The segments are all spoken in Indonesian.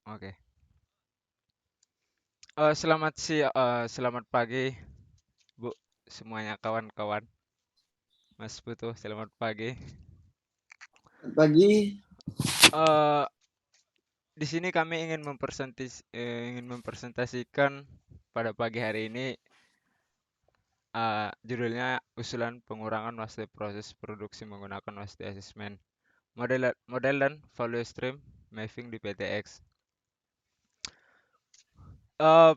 Oke. Selamat pagi, Bu, semuanya kawan-kawan. Mas Putu, selamat pagi. Pagi. Eh, di sini kami ingin mempresentasikan pada pagi hari ini judulnya usulan pengurangan waste proses produksi menggunakan waste assessment, model dan value stream mapping di PTX. Eh,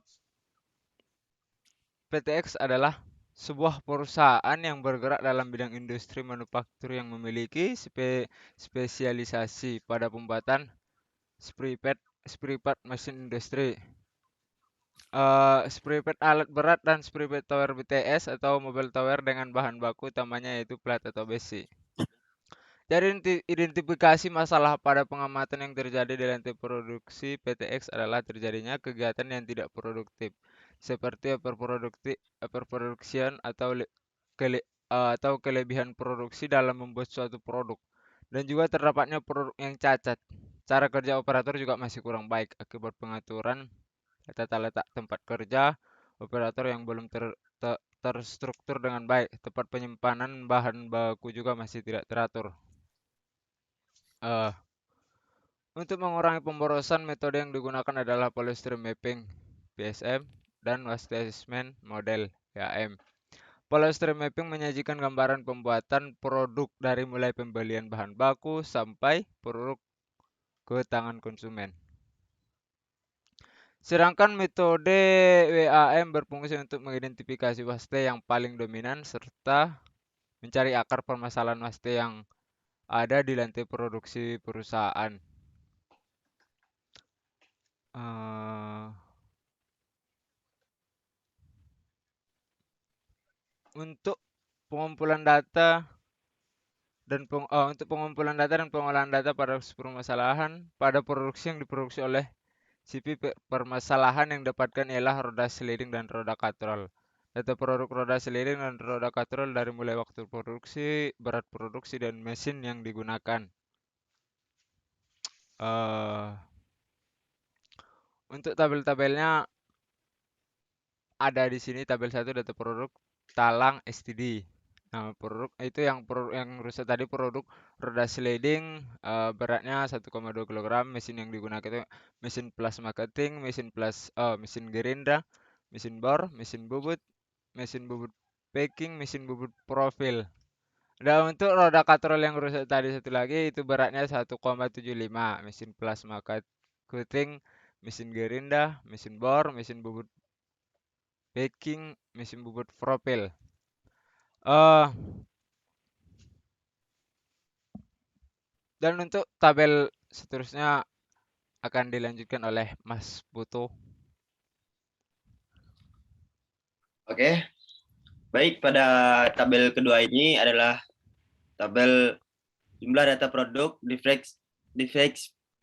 PTX adalah sebuah perusahaan yang bergerak dalam bidang industri manufaktur yang memiliki spesialisasi pada pembuatan spray pad, mesin industri, spray pad alat berat dan spray pad tower BTS atau mobile tower dengan bahan baku utamanya yaitu plat atau besi. Dari identifikasi masalah pada pengamatan yang terjadi di lantai produksi PTX adalah terjadinya kegiatan yang tidak produktif, seperti overproduction atau kelebihan produksi dalam membuat suatu produk, dan juga terdapatnya produk yang cacat. Cara kerja operator juga masih kurang baik akibat pengaturan tata letak tempat kerja operator yang belum terstruktur dengan baik. Tempat penyimpanan bahan baku juga masih tidak teratur. Eh, untuk mengurangi pemborosan, metode yang digunakan adalah polystyrene mapping (PSM) dan waste assessment model (WAM). Polystyrene mapping menyajikan gambaran pembuatan produk dari mulai pembelian bahan baku sampai produk ke tangan konsumen. Sedangkan metode WAM berfungsi untuk mengidentifikasi waste yang paling dominan serta mencari akar permasalahan waste yang ada di lantai produksi perusahaan. Eh, untuk pengumpulan data untuk pengumpulan data dan pengolahan data pada permasalahan pada produksi yang diproduksi oleh CP, permasalahan yang didapatkan ialah roda sliding dan roda katrol. Data produk roda sliding dan roda katrol dari mulai waktu produksi, berat produksi, dan mesin yang digunakan. Eh, untuk tabel-tabelnya ada di sini. Tabel 1 data produk talang STD. Nah, produk yang rusak tadi produk roda sliding, beratnya 1,2 kg. Mesin yang digunakan itu mesin plasma cutting, mesin gerinda, mesin bor, mesin bubut packing, mesin bubut profil. Dan untuk roda katrol yang rusak tadi satu lagi itu beratnya 1,75, mesin plasma cutting, mesin gerinda, mesin bor, mesin bubut packing, mesin bubut profil. eh dan untuk tabel seterusnya akan dilanjutkan oleh Mas Putu. Oke, baik. Pada tabel kedua ini adalah tabel jumlah data produk, defects,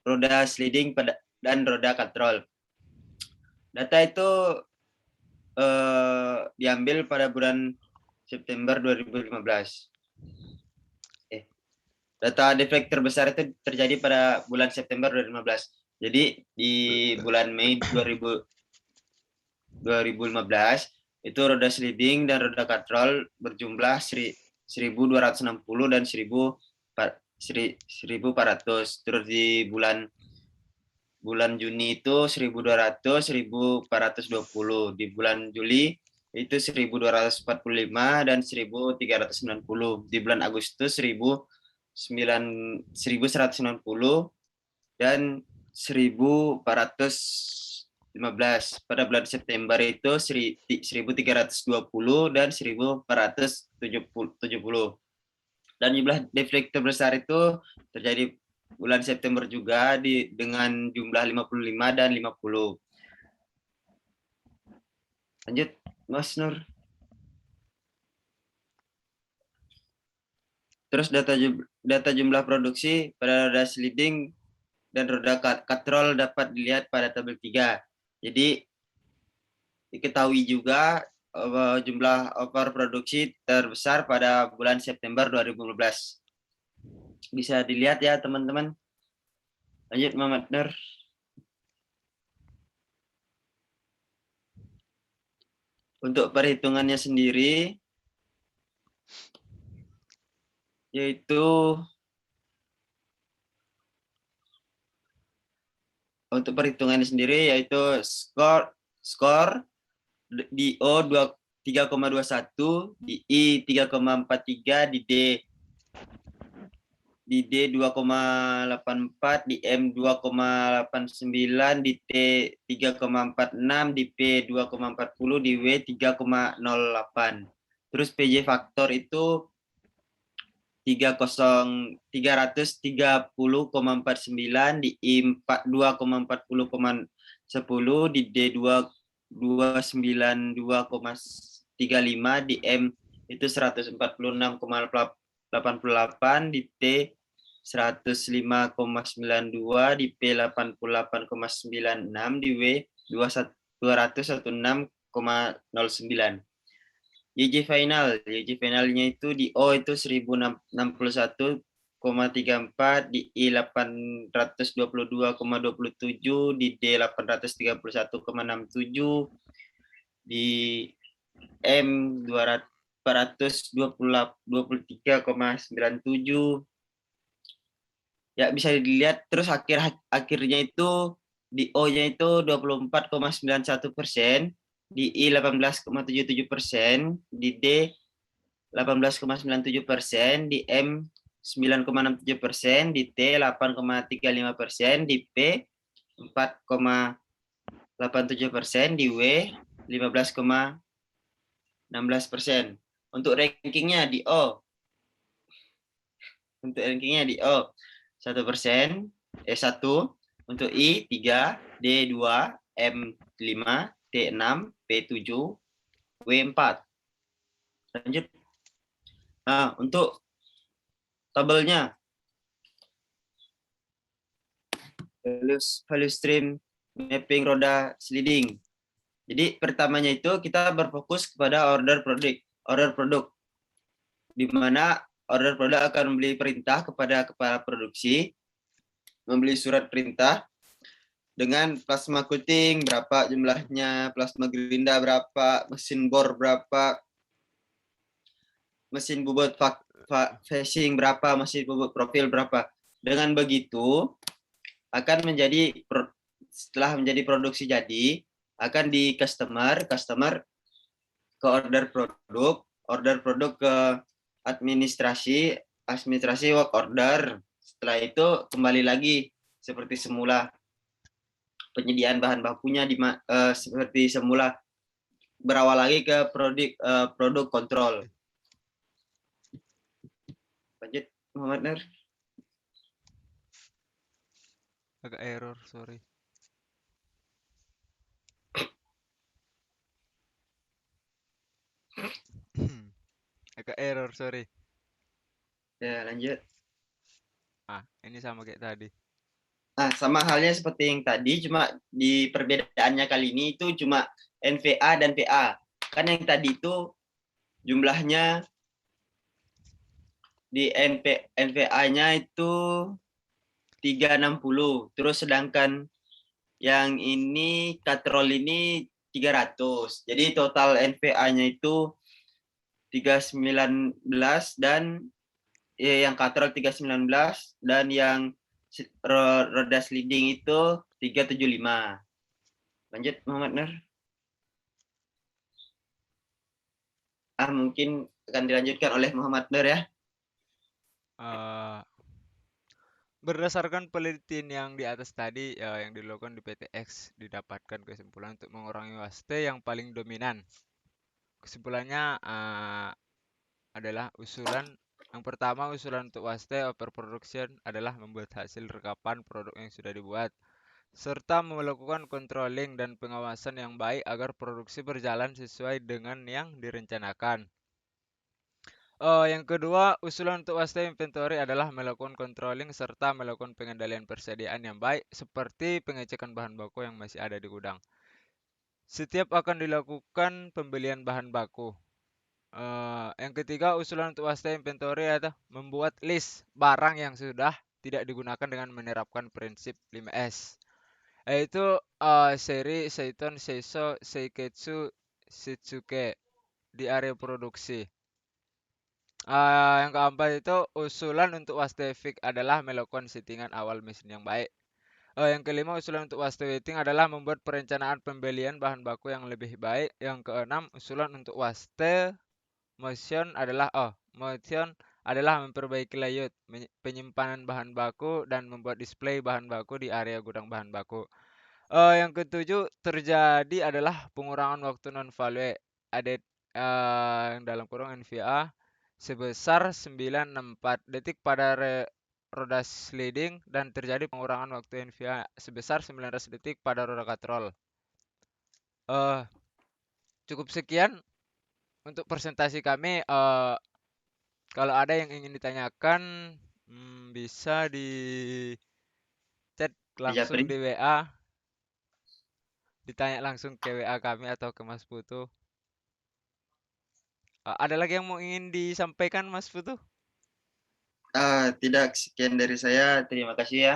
roda sliding dan roda katrol. Data itu diambil pada bulan September 2015. Data defect terbesar itu terjadi pada bulan September 2015. Jadi di bulan Mei 2015 itu roda sliding dan roda katrol berjumlah 1.260 dan 1.400. Terus di bulan Juni itu 1.200, 1.420. Di bulan Juli itu 1.245 dan 1.390. Di bulan Agustus 1.190 dan 1.415. Pada bulan September itu 1.320 dan 1.470. Dan jumlah deflect terbesar itu terjadi bulan September juga dengan jumlah 55 dan 50. Lanjut, Mas Nur. Terus data jumlah produksi pada roda sliding dan roda katrol dapat dilihat pada tabel 3. Jadi diketahui juga jumlah overproduksi terbesar pada bulan September 2015. Bisa dilihat ya teman-teman. Lanjut Muhammad Nur. Untuk perhitungannya sendiri yaitu skor skor di O 3,21, di I 3,43, di D 2,84, di M 2,89, di T 3,46, di P 2,40, di W 3,08. Terus PJ faktor itu 330 330,49, di I 2,40,10, di D 292,35, di M itu 146,88, di T 105,92, di P 88,96, di W 216,09. YJ finalnya itu di O itu 1061,34, di I 822,27, di D 831,67, di M 423,97. Ya bisa dilihat terus akhirnya itu di O-nya itu 24,91%, di I 18,77%, di D 18,97%, di M 9,67%, di T 8,35%, di P 4,87%, di W 15,16%. Untuk rankingnya di O, 1%, E1, untuk I 3, D 2, M 5, T 6, P 7, W 4. Lanjut. Nah, untuk tabelnya value stream mapping roda sliding. Jadi pertamanya itu kita berfokus kepada order produk, di mana order produk akan membeli perintah kepada kepala produksi, membeli surat perintah dengan plasma cutting berapa jumlahnya, plasma gerinda berapa, mesin bor berapa, mesin bobot facing berapa, mesin bobot profil berapa. Dengan begitu akan menjadi setelah menjadi produksi jadi akan di customer ke order produk ke administrasi work order. Setelah itu kembali lagi seperti semula, penyediaan bahan bakunya seperti semula, berawal lagi ke produk kontrol. Lanjut Muhammad Nur. Agak error, sorry. Agak error, sorry. Ya, lanjut. Ini sama kayak tadi. Nah, sama halnya seperti yang tadi, cuma di perbedaannya kali ini itu cuma NVA dan PA. Kan yang tadi itu jumlahnya di NVA-nya itu 360. Terus sedangkan yang ini katrol ini 300. Jadi total NVA-nya itu 319 dan yang katrol 319 dan yang roda sliding itu 375. Lanjut Muhammad Nur. Mungkin akan dilanjutkan oleh Muhammad Nur ya. Berdasarkan penelitian yang di atas tadi, yang dilakukan di PTX, didapatkan kesimpulan untuk mengurangi waste yang paling dominan. Kesimpulannya adalah yang pertama, usulan untuk waste overproduction adalah membuat hasil rekapan produk yang sudah dibuat, serta melakukan controlling dan pengawasan yang baik agar produksi berjalan sesuai dengan yang direncanakan. Yang kedua, usulan untuk waste inventory adalah melakukan controlling serta melakukan pengendalian persediaan yang baik, seperti pengecekan bahan baku yang masih ada di gudang. Setiap akan dilakukan pembelian bahan baku. Yang ketiga, usulan untuk waste inventory adalah membuat list barang yang sudah tidak digunakan dengan menerapkan prinsip 5S, yaitu seri, seiton, seiso, seiketsu, Shitsuke di area produksi. Yang keempat itu usulan untuk wastafik adalah melakukan settingan awal mesin yang baik. Yang kelima usulan untuk wastafik adalah membuat perencanaan pembelian bahan baku yang lebih baik. Yang keenam usulan untuk waste motion adalah memperbaiki layout, penyimpanan bahan baku dan membuat display bahan baku di area gudang bahan baku. Yang ketujuh terjadi adalah pengurangan waktu non value added yang dalam kurung NVA sebesar 964 detik pada roda sliding dan terjadi pengurangan waktu NVA sebesar 19 detik pada roda katrol. Eh, Cukup sekian untuk presentasi kami. Kalau ada yang ingin ditanyakan, bisa di chat Di langsung Japri. di WA, ditanya langsung ke WA kami atau ke Mas Putu. Ada lagi yang mau ingin disampaikan Mas Putu? Tidak, sekian dari saya. Terima kasih ya.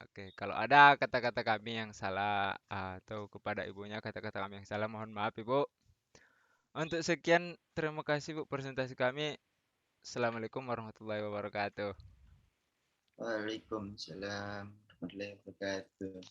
Oke, kalau ada kata-kata kami yang salah atau kepada ibunya kata-kata kami yang salah, mohon maaf Ibu. Untuk sekian, terima kasih Bu presentasi kami. Assalamualaikum warahmatullahi wabarakatuh. Waalaikumsalam warahmatullahi wabarakatuh.